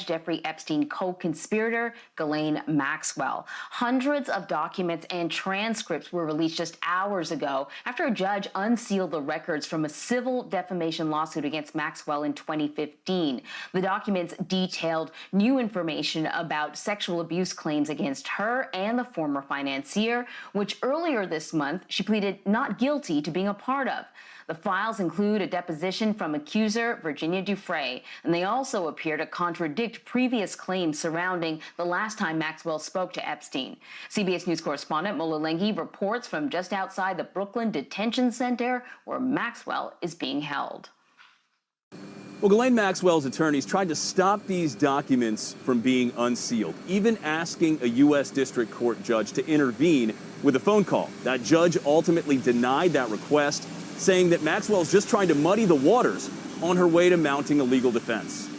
Jeffrey Epstein co-conspirator Ghislaine Maxwell. Hundreds of documents and transcripts were released just hours ago after a judge unsealed the records from a civil defamation lawsuit against Maxwell in 2015. The documents detailed new information about sexual abuse claims against her and the former financier, which earlier this month she pleaded not guilty to being a part of. The files include a deposition from accuser Virginia Giuffre, and they also appear to contradict previous claims surrounding the last time Maxwell spoke to Epstein. CBS News correspondent Mola Lenghi reports from just outside the Brooklyn Detention Center where Maxwell is being held. Well, Ghislaine Maxwell's attorneys tried to stop these documents from being unsealed, even asking a U.S. District Court judge to intervene with a phone call. That judge ultimately denied that request, saying that Maxwell's just trying to muddy the waters on her way to mounting a legal defense.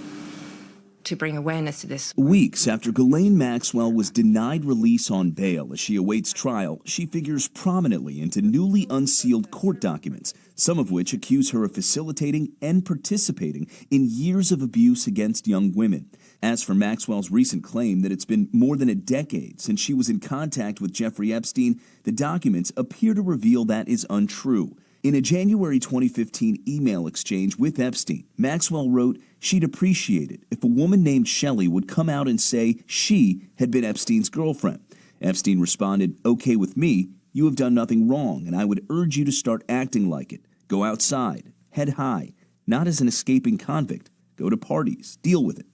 To bring awareness to this. Weeks after Ghislaine Maxwell was denied release on bail as she awaits trial, she figures prominently into newly unsealed court documents, some of which accuse her of facilitating and participating in years of abuse against young women. As for Maxwell's recent claim that it's been more than a decade since she was in contact with Jeffrey Epstein, the documents appear to reveal that is untrue. In a January 2015 email exchange with Epstein, Maxwell wrote she'd appreciate it if a woman named Shelley would come out and say she had been Epstein's girlfriend. Epstein responded, "Okay with me, you have done nothing wrong, and I would urge you to start acting like it. Go outside, head high, not as an escaping convict. Go to parties, deal with it."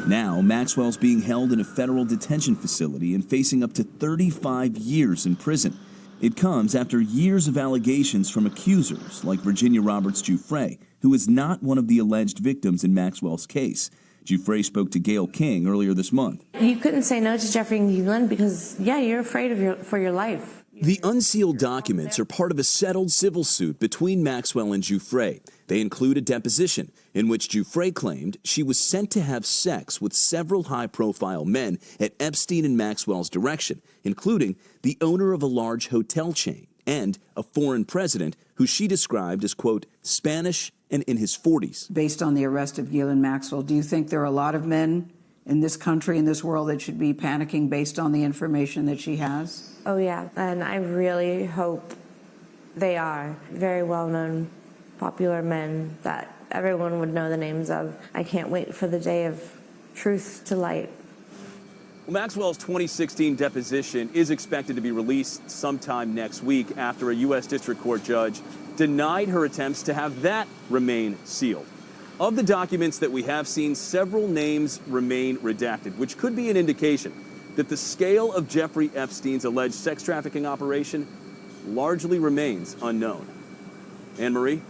Now, Maxwell's being held in a federal detention facility and facing up to 35 years in prison. It comes after years of allegations from accusers like Virginia Roberts Giuffre, who is not one of the alleged victims in Maxwell's case. Giuffre spoke to Gayle King earlier this month. You couldn't say no to Jeffrey and Ghislaine because, you're afraid for your life. The unsealed documents are part of a settled civil suit between Maxwell and Giuffre. They include a deposition in which Giuffre claimed she was sent to have sex with several high-profile men at Epstein and Maxwell's direction, including the owner of a large hotel chain and a foreign president who she described as, quote, Spanish and in his 40s. Based on the arrest of Ghislaine Maxwell, do you think there are a lot of men in this country, in this world, that should be panicking based on the information that she has? Oh, yeah, and I really hope they are very well-known, popular men that everyone would know the names of. I can't wait for the day of truth to light. Well, Maxwell's 2016 deposition is expected to be released sometime next week after a U.S. District Court judge denied her attempts to have that remain sealed. Of the documents that we have seen, several names remain redacted, which could be an indication that the scale of Jeffrey Epstein's alleged sex trafficking operation largely remains unknown. Anne Marie?